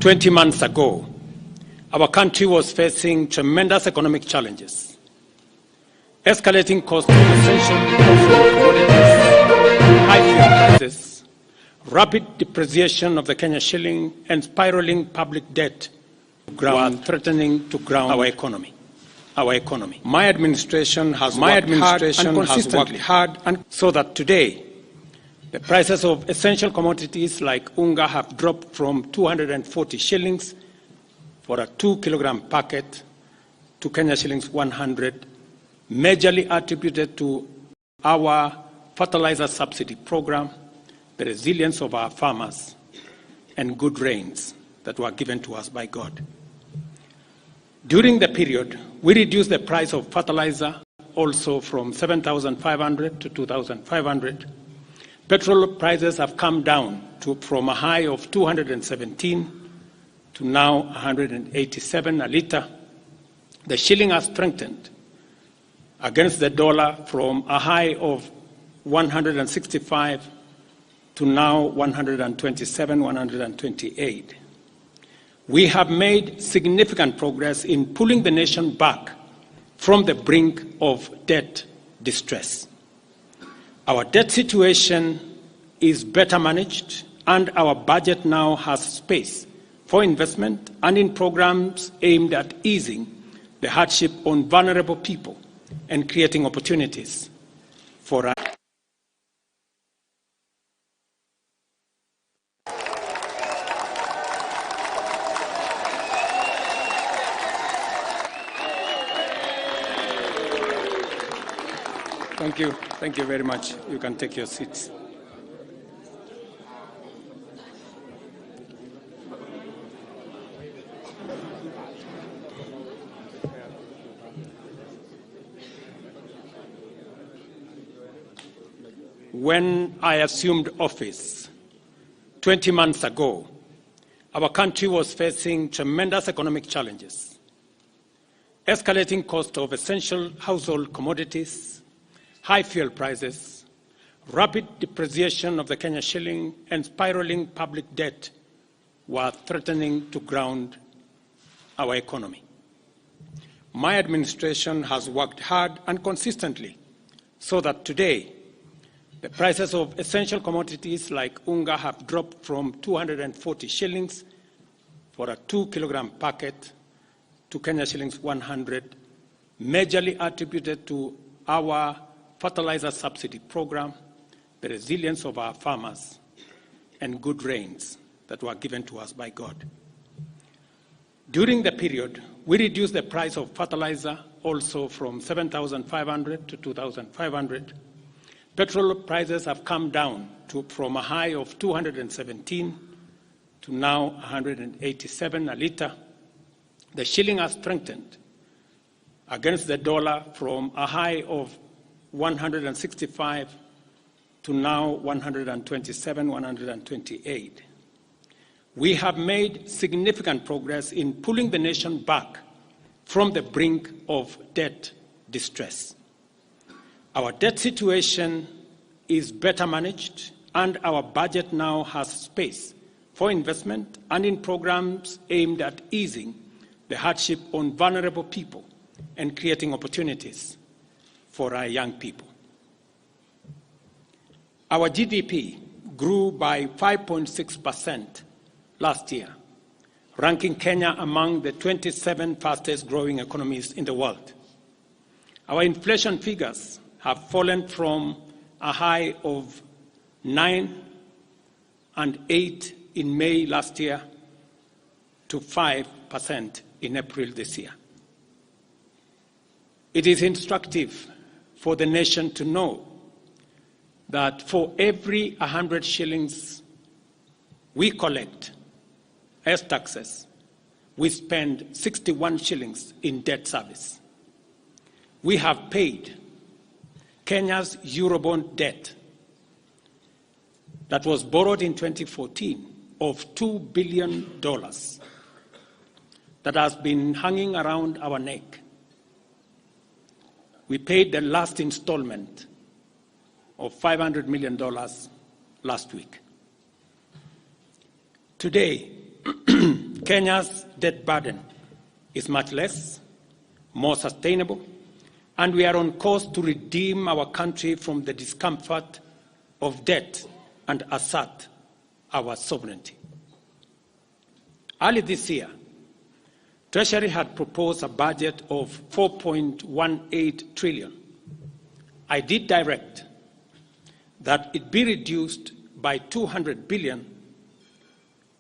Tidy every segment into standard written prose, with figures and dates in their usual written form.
20 months ago, our country was facing tremendous economic challenges. Escalating costs of essential household commodities, high fuel prices, rapid depreciation of the Kenya shilling, and spiraling public debt were threatening to ground our economy. My administration has worked hard so that today the prices of essential commodities like unga have dropped from 240 shillings for a 2-kilogram packet to Kenya shillings 100, majorly attributed to our fertilizer subsidy program, the resilience of our farmers, and good rains that were given to us by God. During the period, we reduced the price of fertilizer also from 7,500 to 2,500. Petrol prices have come down from a high of 217 to now 187 a litre. The shilling has strengthened against the dollar from a high of 165 to now 127, 128. We have made significant progress in pulling the nation back from the brink of debt distress. Our debt situation is better managed, and our budget now has space for investment and in programs aimed at easing the hardship on vulnerable people and creating opportunities for us. Thank you very much. You can take your seats. When I assumed office 20 months ago, our country was facing tremendous economic challenges. Escalating cost of essential household commodities, high fuel prices, rapid depreciation of the Kenya shilling, and spiraling public debt were threatening to ground our economy. My administration has worked hard and consistently so that today the prices of essential commodities like unga have dropped from 240 shillings for a 2-kilogram packet to Kenya shillings 100, majorly attributed to our fertilizer subsidy program, the resilience of our farmers, and good rains that were given to us by God. During the period, we reduced the price of fertilizer also from 7,500 to 2,500. Petrol prices have come down from a high of 217 to now 187 a litre. The shilling has strengthened against the dollar from a high of 165 to now 127, 128. We have made significant progress in pulling the nation back from the brink of debt distress. Our debt situation is better managed, and our budget now has space for investment and in programs aimed at easing the hardship on vulnerable people and creating opportunities for our young people. Our GDP grew by 5.6% last year, ranking Kenya among the 27 fastest growing economies in the world. Our inflation figures have fallen from a high of 9 and 8 in May last year to 5% in April this year. It is instructive for the nation to know that for every 100 shillings we collect as taxes, we spend 61 shillings in debt service. We have paid Kenya's Eurobond debt that was borrowed in 2014 of $2 billion that has been hanging around our neck. We paid the last installment of $500 million last week. Today, Kenya's debt burden is much less, more sustainable, and we are on course to redeem our country from the discomfort of debt and assert our sovereignty. Early this year, Treasury had proposed a budget of 4.18 trillion. I did direct that it be reduced by 200 billion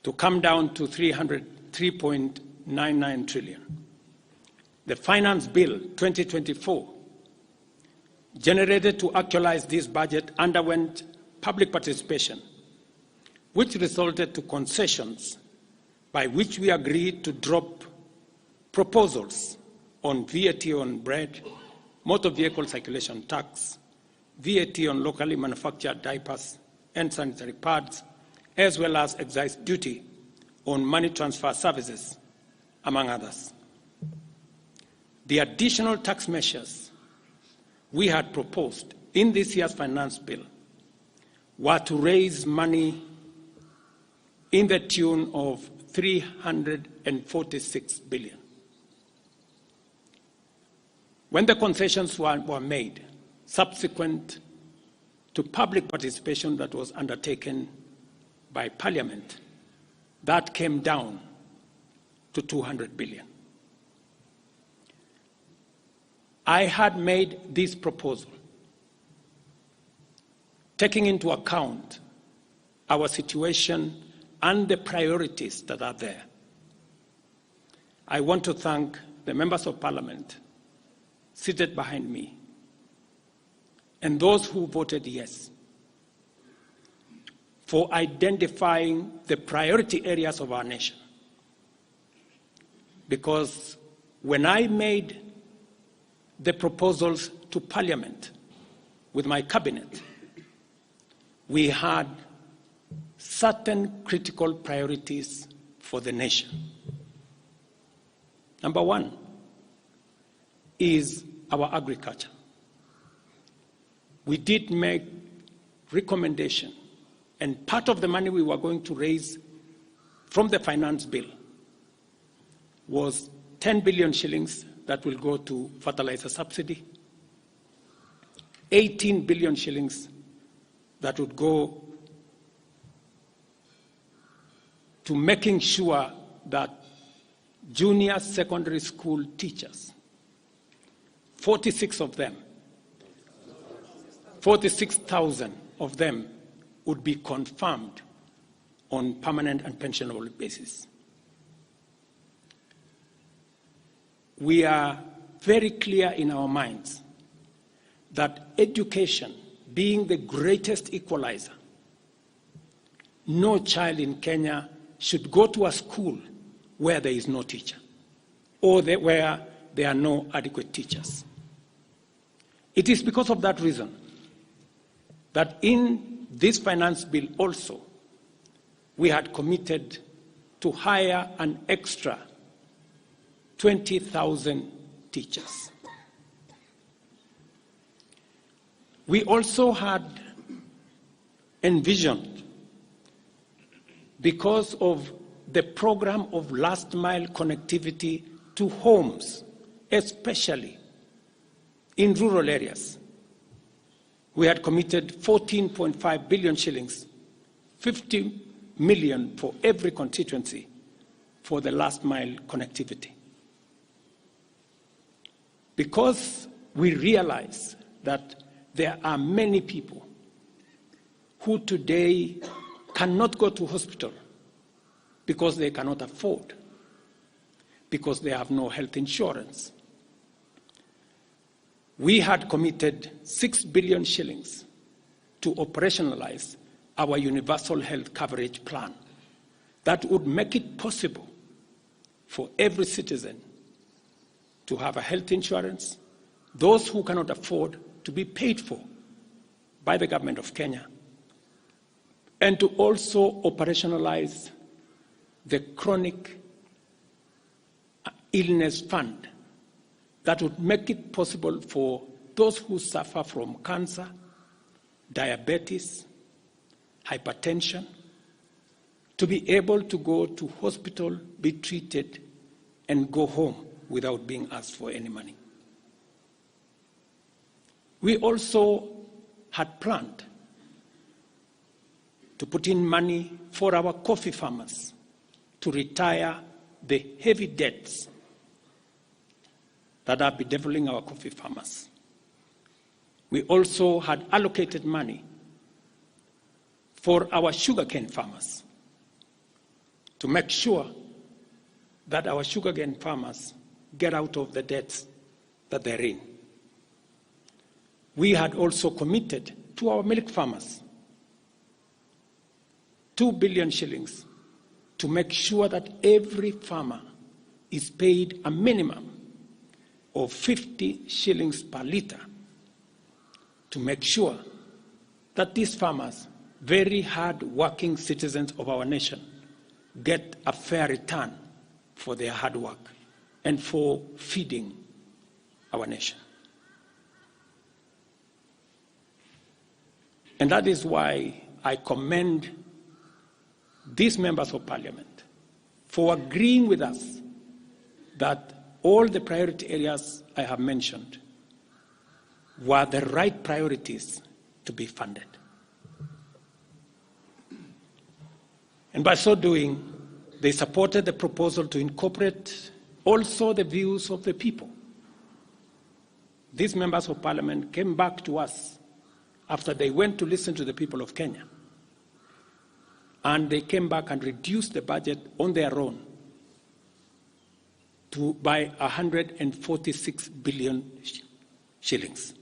to come down to 3.99 trillion. The Finance Bill 2024, generated to actualize this budget, underwent public participation, which resulted to concessions by which we agreed to drop proposals on VAT on bread, motor vehicle circulation tax, VAT on locally manufactured diapers and sanitary pads, as well as excise duty on money transfer services, among others. The additional tax measures we had proposed in this year's finance bill were to raise money in the tune of 346 billion. When the concessions were made, subsequent to public participation that was undertaken by Parliament, that came down to 200 billion. I had made this proposal taking into account our situation and the priorities that are there. I want to thank the members of Parliament seated behind me and those who voted yes for identifying the priority areas of our nation. Because when I made the proposals to Parliament with my cabinet, we had certain critical priorities for the nation. Number one is our agriculture. We did make recommendation, and part of the money we were going to raise from the finance bill was 10 billion shillings that will go to fertilizer subsidy, 18 billion shillings that would go to making sure that junior secondary school teachers, 46,000 of them would be confirmed on permanent and pensionable basis. We are very clear in our minds that education being the greatest equalizer, no child in Kenya should go to a school where there is no teacher or where there are no adequate teachers. It is because of that reason that in this finance bill also, we had committed to hire an extra 20,000 teachers. We also had envisioned, because of the program of last mile connectivity to homes, especially in rural areas, we had committed 14.5 billion shillings, 50 million for every constituency for the last mile connectivity. Because we realize that there are many people who today cannot go to hospital because they cannot afford, because they have no health insurance. We had committed 6 billion shillings to operationalize our universal health coverage plan that would make it possible for every citizen to have a health insurance, those who cannot afford to be paid for by the government of Kenya, and to also operationalize the chronic illness fund that would make it possible for those who suffer from cancer, diabetes, hypertension, to be able to go to hospital, be treated, and go home without being asked for any money. We also had planned to put in money for our coffee farmers to retire the heavy debts that are bedeviling our coffee farmers. We also had allocated money for our sugarcane farmers to make sure that our sugarcane farmers get out of the debts that they're in. We had also committed to our milk farmers 2 billion shillings to make sure that every farmer is paid a minimum of 50 shillings per litre to make sure that these farmers, very hard-working citizens of our nation, get a fair return for their hard work and for feeding our nation. And that is why I commend these members of parliament for agreeing with us that all the priority areas I have mentioned were the right priorities to be funded. And by so doing, they supported the proposal to incorporate also the views of the people. These members of parliament came back to us after they went to listen to the people of Kenya. And they came back and reduced the budget on their own by 146 billion shillings.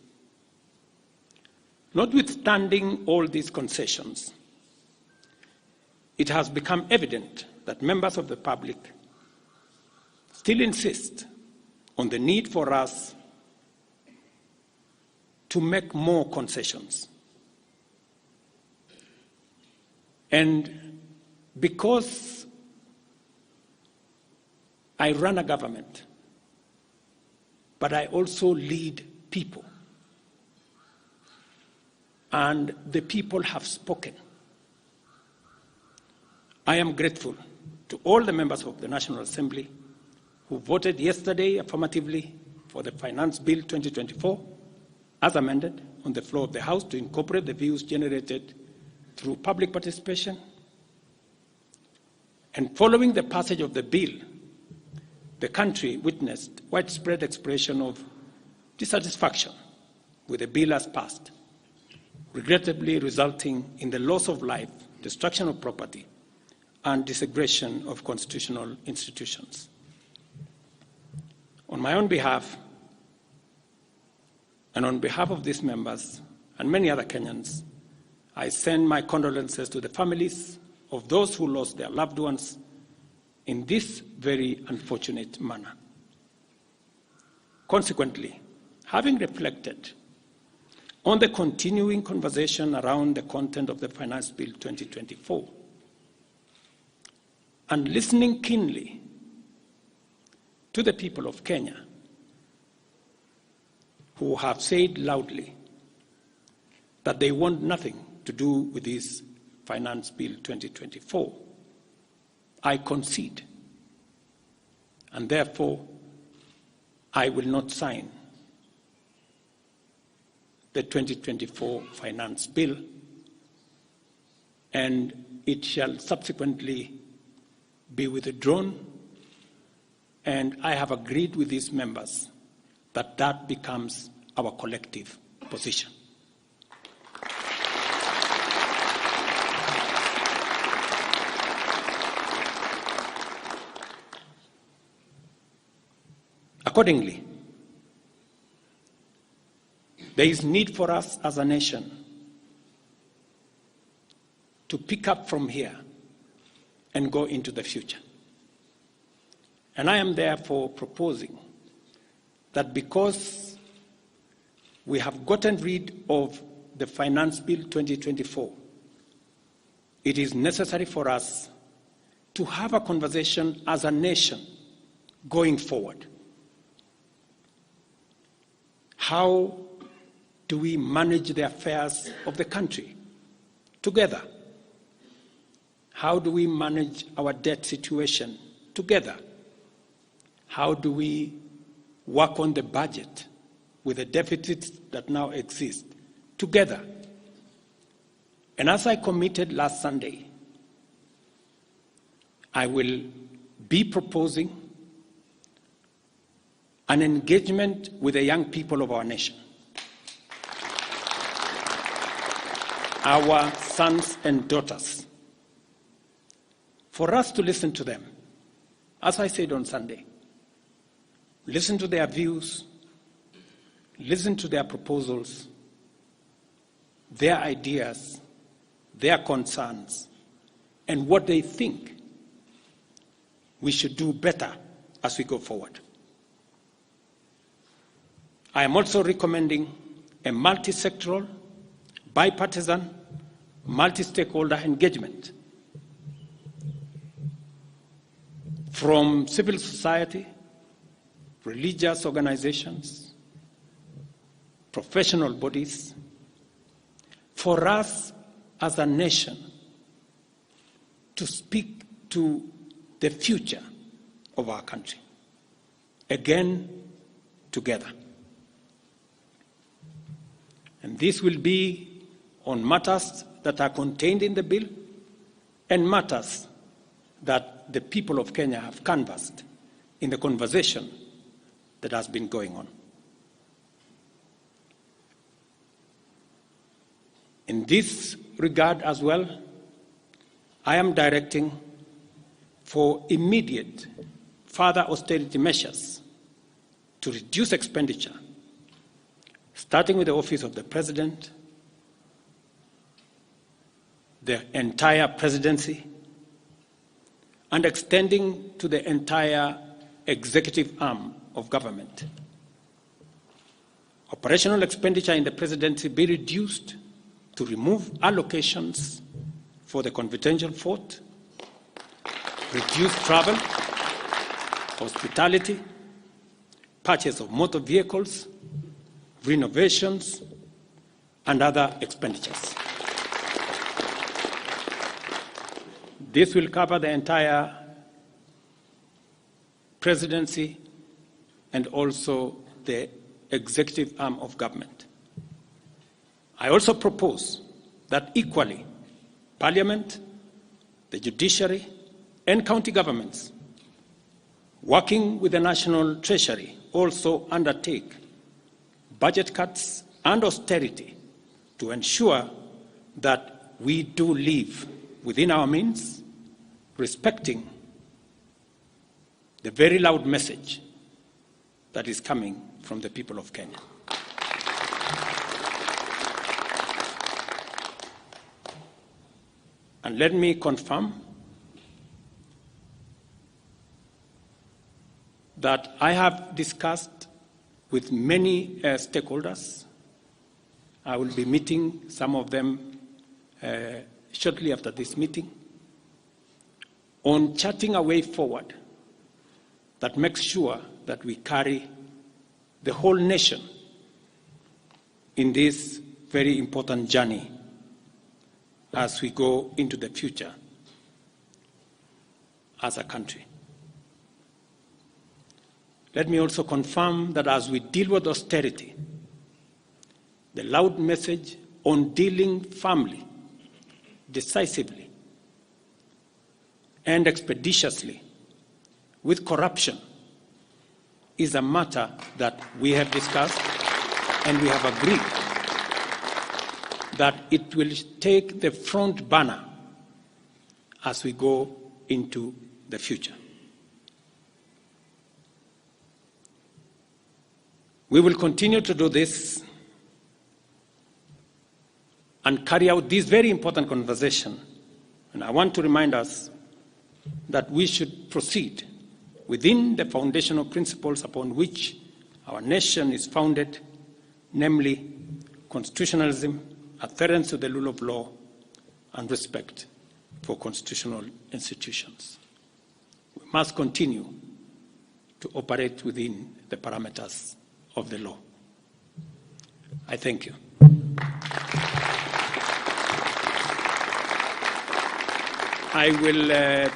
Notwithstanding all these concessions, it has become evident that members of the public still insist on the need for us to make more concessions. And because I run a government, but I also lead people, and the people have spoken, I am grateful to all the members of the National Assembly who voted yesterday affirmatively for the Finance Bill 2024 as amended on the floor of the House to incorporate the views generated through public participation. And following the passage of the bill, the country witnessed widespread expression of dissatisfaction with the bill as passed, regrettably resulting in the loss of life, destruction of property, and disintegration of constitutional institutions. On my own behalf, and on behalf of these members and many other Kenyans, I send my condolences to the families of those who lost their loved ones in this very unfortunate manner. Consequently, having reflected on the continuing conversation around the content of the Finance Bill 2024, and listening keenly to the people of Kenya who have said loudly that they want nothing to do with this Finance Bill 2024, I concede, and therefore I will not sign the 2024 Finance Bill, and it shall subsequently be withdrawn, and I have agreed with these members that that becomes our collective position. Accordingly, there is need for us as a nation to pick up from here and go into the future. And I am therefore proposing that because we have gotten rid of the Finance Bill 2024, it is necessary for us to have a conversation as a nation going forward. How do we manage the affairs of the country together? How do we manage our debt situation together? How do we work on the budget with the deficits that now exist together? And as I committed last Sunday, I will be proposing an engagement with the young people of our nation, our sons and daughters, for us to listen to them. As I said on Sunday, listen to their views, listen to their proposals, their ideas, their concerns, and what they think we should do better as we go forward. I am also recommending a multi-sectoral, bipartisan, multi-stakeholder engagement from civil society, religious organizations, professional bodies, for us as a nation to speak to the future of our country, again, together. And this will be on matters that are contained in the bill and matters that the people of Kenya have canvassed in the conversation that has been going on. In this regard as well, I am directing for immediate further austerity measures to reduce expenditure, starting with the Office of the President, the entire presidency, and extending to the entire executive arm of government. Operational expenditure in the presidency be reduced to remove allocations for the confidential fort, reduce travel, hospitality, purchase of motor vehicles, renovations, and other expenditures. This will cover the entire presidency and also the executive arm of government. I also propose that equally, Parliament, the judiciary, and county governments, working with the National Treasury, also undertake budget cuts and austerity to ensure that we do live within our means, respecting the very loud message that is coming from the people of Kenya. And let me confirm that I have discussed with many stakeholders. I will be meeting some of them shortly after this meeting on charting a way forward that makes sure that we carry the whole nation in this very important journey as we go into the future as a country. Let me also confirm that as we deal with austerity, the loud message on dealing firmly, decisively, and expeditiously with corruption is a matter that we have discussed and we have agreed that it will take the front banner as we go into the future. We will continue to do this and carry out this very important conversation. And I want to remind us that we should proceed within the foundational principles upon which our nation is founded, namely constitutionalism, adherence to the rule of law, and respect for constitutional institutions. We must continue to operate within the parameters of the law. I thank you. I will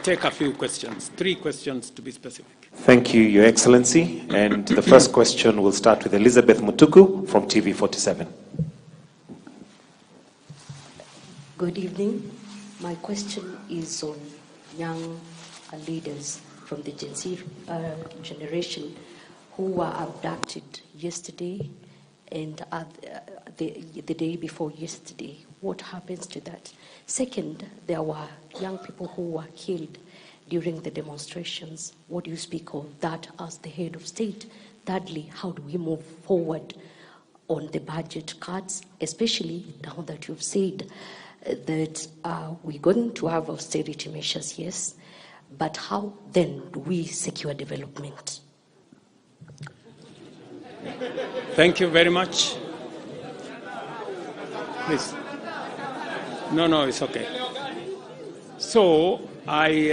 take a few questions, 3 questions to be specific. Thank you, Your Excellency. And the first question will start with Elizabeth Mutuku from TV47. Good evening. My question is on young leaders from the Gen Z generation who were abducted yesterday and the day before yesterday. What happens to that? Second, there were young people who were killed during the demonstrations. What do you speak of that as the head of state? Thirdly, how do we move forward on the budget cuts, especially now that you've said that we're going to have austerity measures, yes, but how then do we secure development? Thank you very much. Please. No, it's okay. So I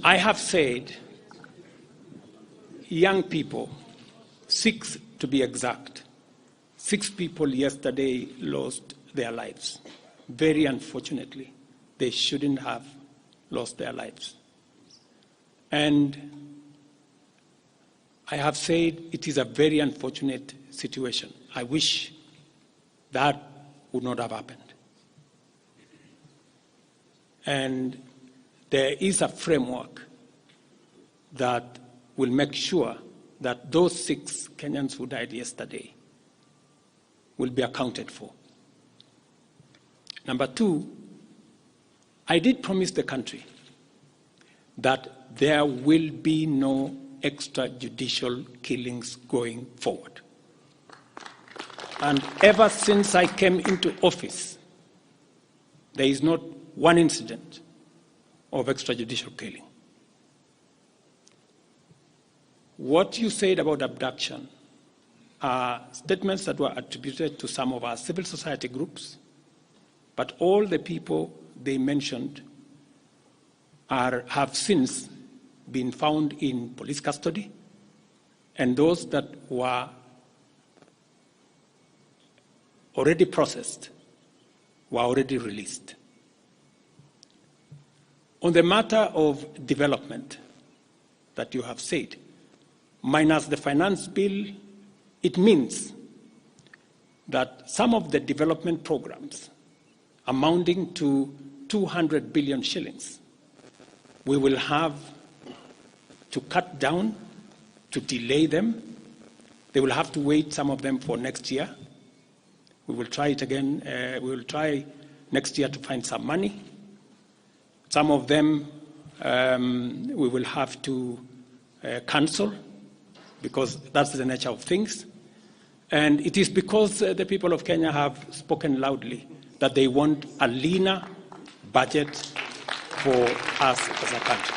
have said young people, 6 to be exact, 6 people yesterday lost their lives. Very unfortunately, they shouldn't have lost their lives. And I have said it is a very unfortunate situation. I wish that would not have happened. And there is a framework that will make sure that those 6 Kenyans who died yesterday will be accounted for. Number 2, I did promise the country that there will be no extrajudicial killings going forward. And ever since I came into office, there is not one incident of extrajudicial killing. What you said about abduction are statements that were attributed to some of our civil society groups, but all the people they mentioned have since been found in police custody, and those that were already processed were already released. On the matter of development that you have said, minus the finance bill, it means that some of the development programs amounting to 200 billion shillings, we will have to cut down, to delay them. They will have to wait, some of them, for next year. We will try it again. We will try next year to find some money. Some of them we will have to cancel because that's the nature of things. And it is because the people of Kenya have spoken loudly that they want a leaner budget for us as a country.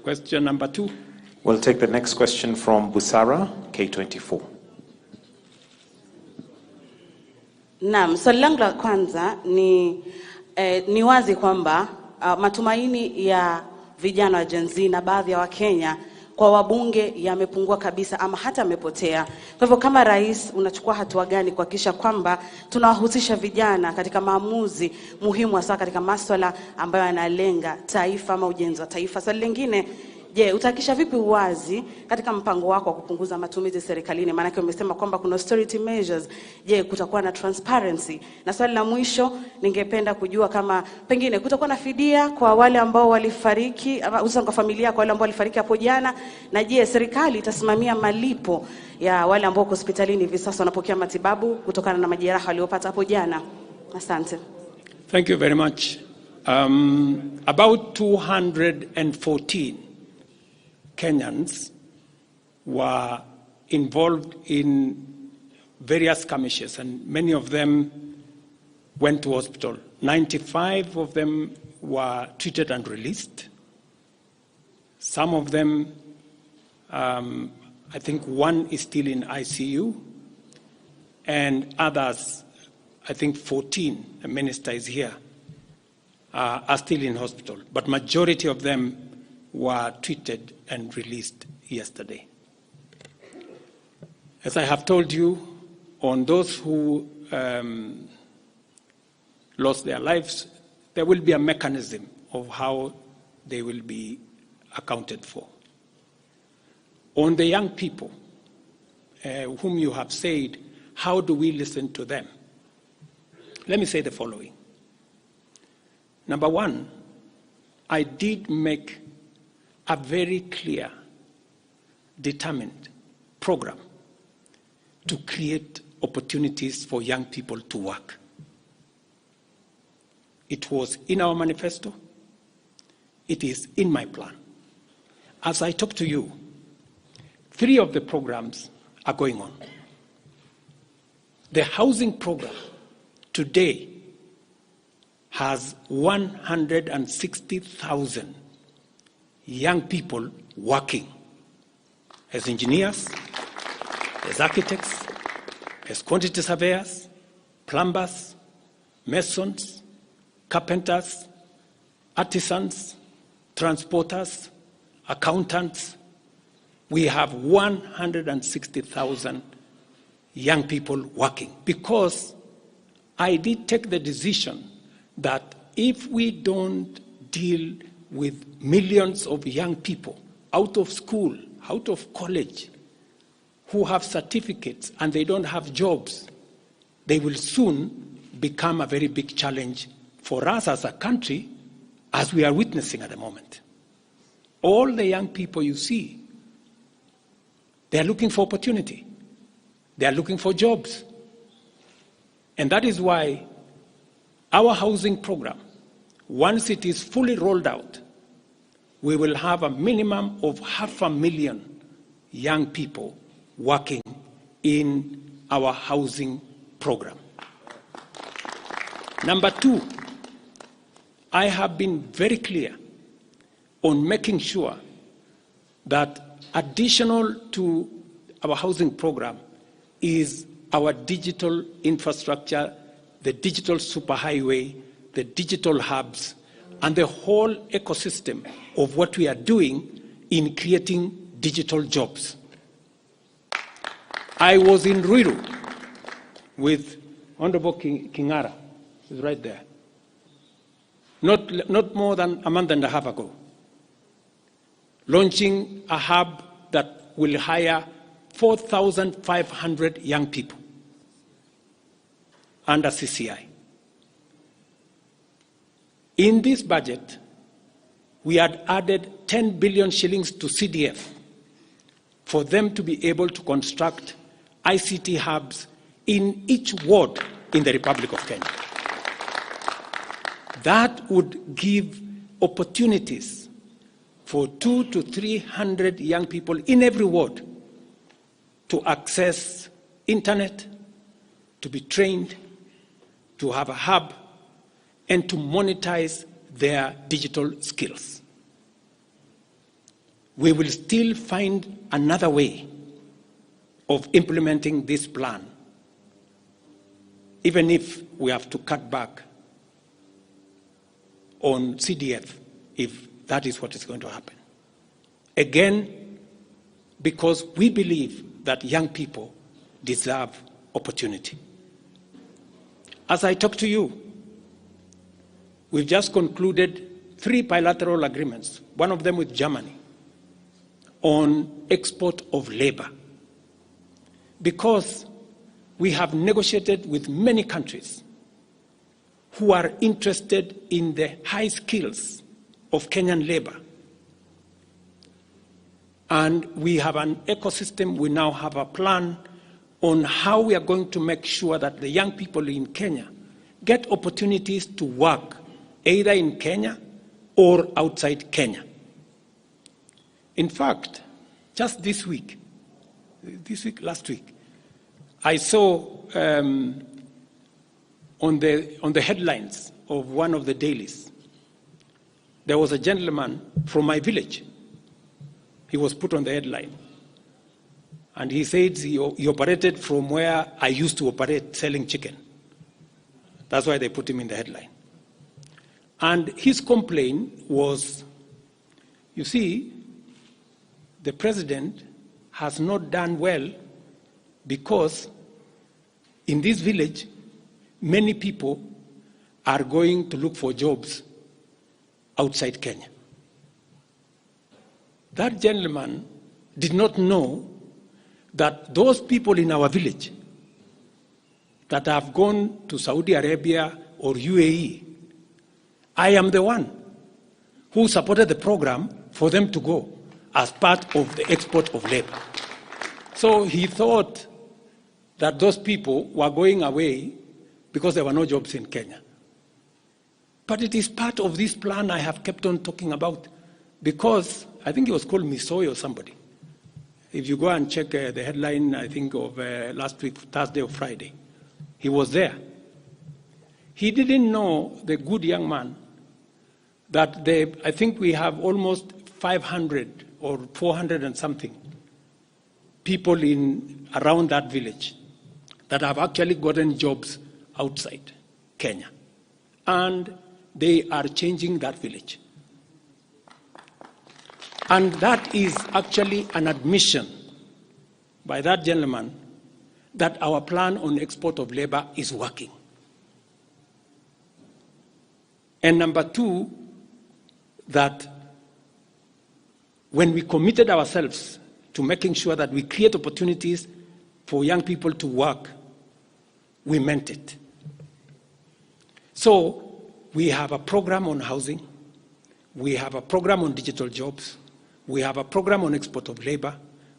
Question number 2. We'll take the next question from Busara, K24. Naam, swali langu la kwanza ni wazi kwamba matumaini ya vijana wa Gen Z na baadhi ya Wakenya kwa wabunge yamepungua kabisa ama hata yamepotea. Kwa hivyo kama rais unachukua hatua gani kuhakikisha kwamba tunawahusisha vijana katika maamuzi muhimu hasa katika masuala ambayo yanalenga taifa ama ujenzi wa taifa? Swali lingine, je, utahakikisha vipi uwazi katika mpango wako wa kupunguza matumizi serikalini? Maana yake umesema kwamba kuna austerity measures. Je, kutakuwa na transparency? Na swali la mwisho, ningependa kujua kama pengine kutakuwa na fidia kwa wale ambao walifariki, hususan kwa familia kwa wale ambao walifariki hapo jana, na je, serikali itasimamia malipo ya wale ambao hospitalini hivi sasa wanapokea matibabu kutokana na majeraha waliopata hapo jana? Asante. Thank you very much. About 214 Kenyans were involved in various skirmishes, and many of them went to hospital. 95 of them were treated and released. Some of them, I think one is still in ICU, and others, I think 14, the minister is here, are still in hospital. But majority of them were treated and released yesterday. As I have told you, on those who lost their lives, there will be a mechanism of how they will be accounted for. On the young people, whom you have said, how do we listen to them? Let me say the following. Number one, I did make a very clear, determined program to create opportunities for young people to work. It was in our manifesto. It is in my plan. As I talk to you, 3 of the programs are going on. The housing program today has 160,000 young people working as engineers, as architects, as quantity surveyors, plumbers, masons, carpenters, artisans, transporters, accountants. We have 160,000 young people working because I did take the decision that if we don't deal with millions of young people out of school, out of college, who have certificates and they don't have jobs, they will soon become a very big challenge for us as a country, as we are witnessing at the moment. All the young people you see, they are looking for opportunity. They are looking for jobs. And that is why our housing program, once it is fully rolled out, we will have a minimum of 500,000 young people working in our housing program. Number 2, I have been very clear on making sure that additional to our housing program is our digital infrastructure, the digital superhighway, the digital hubs, and the whole ecosystem of what we are doing in creating digital jobs. I was in Ruto with Honorable Kingara, who's right there, not more than a month and a half ago, launching a hub that will hire 4,500 young people under CCI. In this budget, we had added 10 billion shillings to CDF for them to be able to construct ICT hubs in each ward in the Republic of Kenya. That would give opportunities for 200 to 300 young people in every ward to access internet, to be trained, to have a hub, and to monetize their digital skills. We will still find another way of implementing this plan, even if we have to cut back on CDF, if that is what is going to happen. Again, because we believe that young people deserve opportunity. As I talk to you, we've just concluded 3 bilateral agreements, one of them with Germany, on export of labor. Because we have negotiated with many countries who are interested in the high skills of Kenyan labor. And we have an ecosystem, we now have a plan on how we are going to make sure that the young people in Kenya get opportunities to work either in Kenya or outside Kenya. In fact, just last week, I saw on the headlines of one of the dailies, there was a gentleman from my village. He was put on the headline. And he said he operated from where I used to operate, selling chicken. That's why they put him in the headline. And his complaint was, you see, the president has not done well because in this village, many people are going to look for jobs outside Kenya. That gentleman did not know that those people in our village that have gone to Saudi Arabia or UAE, I am the one who supported the program for them to go as part of the export of labor. So he thought that those people were going away because there were no jobs in Kenya. But it is part of this plan I have kept on talking about, because I think it was called Misoy or somebody. If you go and check the headline, I think of last week, Thursday or Friday, he was there. He didn't know, the good young man, that I think we have almost 500 or 400 and something people around that village that have actually gotten jobs outside Kenya. And they are changing that village. And that is actually an admission by that gentleman that our plan on export of labor is working. And number two, that when we committed ourselves to making sure that we create opportunities for young people to work, we meant it. So we have a program on housing, we have a program on digital jobs, we have a program on export of labor,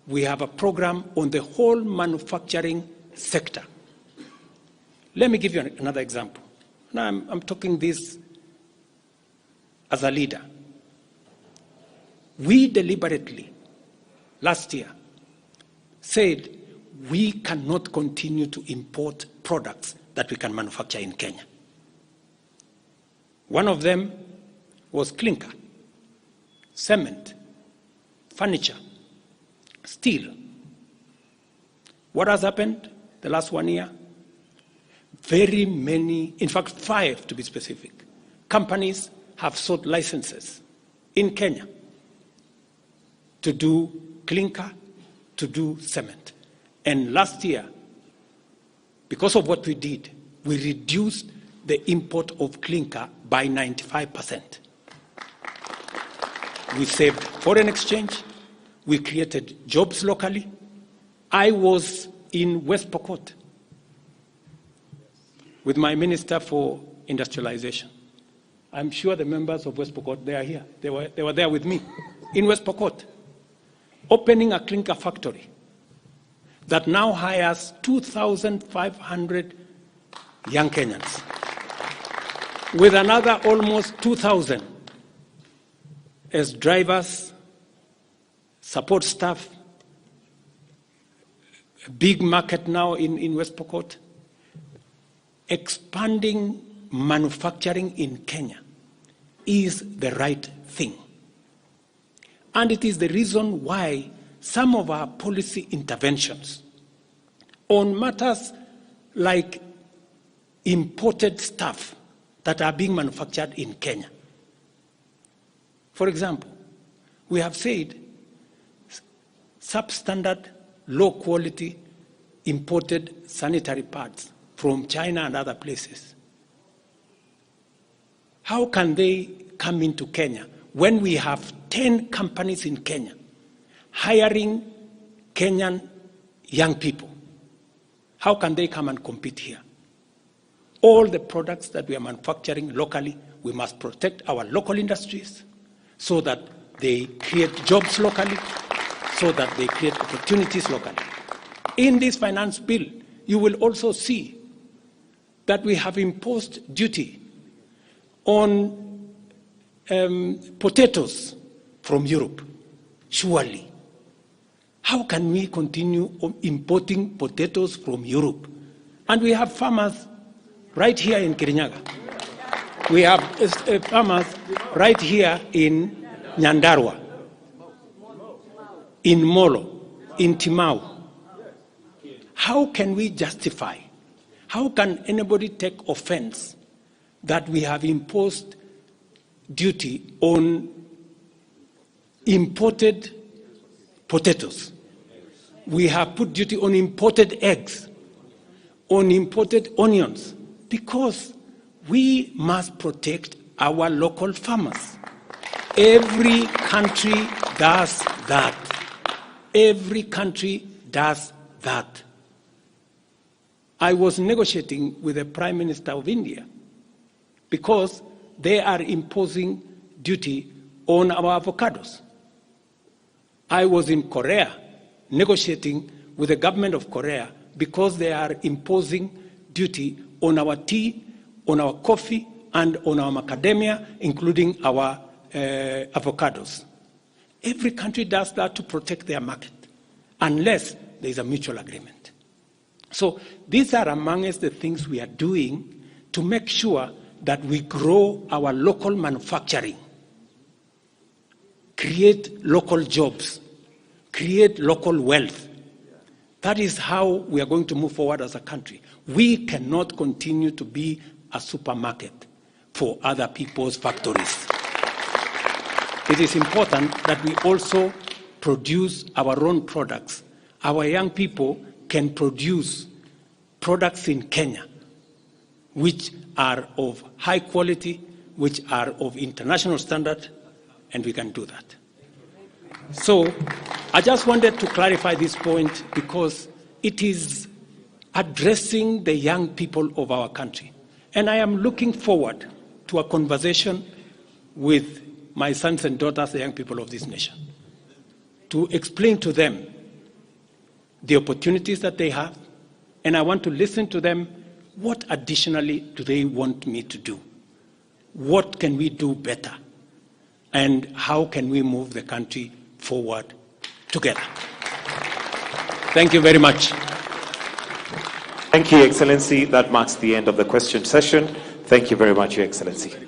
we have a program on the whole manufacturing sector. Let me give you another example. Now I'm talking this as a leader. We deliberately, last year, said we cannot continue to import products that we can manufacture in Kenya. One of them was clinker, cement, furniture, steel. What has happened the last 1 year? Very many, in fact 5 to be specific, companies have sought licenses in Kenya to do clinker, to do cement. And last year, because of what we did, we reduced the import of clinker by 95%. We saved foreign exchange, we created jobs locally. I was in West Pokot with my Minister for Industrialization. I'm sure the members of West Pokot, they are here. They were there with me in West Pokot, opening a clinker factory that now hires 2,500 young Kenyans, with another almost 2,000 as drivers, support staff. A big market now in West Pokot. Expanding manufacturing in Kenya is the right thing. And it is the reason why some of our policy interventions on matters like imported stuff that are being manufactured in Kenya. For example, we have said substandard, low quality imported sanitary pads from China and other places. How can they come into Kenya when we have 10 companies in Kenya hiring Kenyan young people? How can they come and compete here? All the products that we are manufacturing locally, we must protect our local industries so that they create jobs locally, so that they create opportunities locally. In this finance bill, you will also see that we have imposed duty on potatoes from Europe. Surely, how can we continue importing potatoes from Europe? And we have farmers right here in Kirinyaga. We have farmers right here in Nyandarua, in Molo, in Timau. How can we justify, how can anybody take offense that we have imposed duty on imported potatoes? We have put duty on imported eggs, on imported onions, Because we must protect our local farmers. Every country does that. Every country does that. I was negotiating with the Prime Minister of India because they are imposing duty on our avocados. I was in Korea negotiating with the government of Korea because they are imposing duty on our tea, on our coffee, and on our macadamia, including our avocados. Every country does that to protect their market, unless there is a mutual agreement. So these are amongst the things we are doing to make sure that we grow our local manufacturing, create local jobs, create local wealth. That is how we are going to move forward as a country. We cannot continue to be a supermarket for other people's factories. It is important that we also produce our own products. Our young people can produce products in Kenya which are of high quality, which are of international standard, and we can do that. So I just wanted to clarify this point because it is addressing the young people of our country. And I am looking forward to a conversation with my sons and daughters, the young people of this nation, to explain to them the opportunities that they have, and I want to listen to them. What additionally do they want me to do? What can we do better? And how can we move the country forward together? Thank you very much. Thank you, Excellency. That marks the end of the question session. Thank you very much, Your Excellency.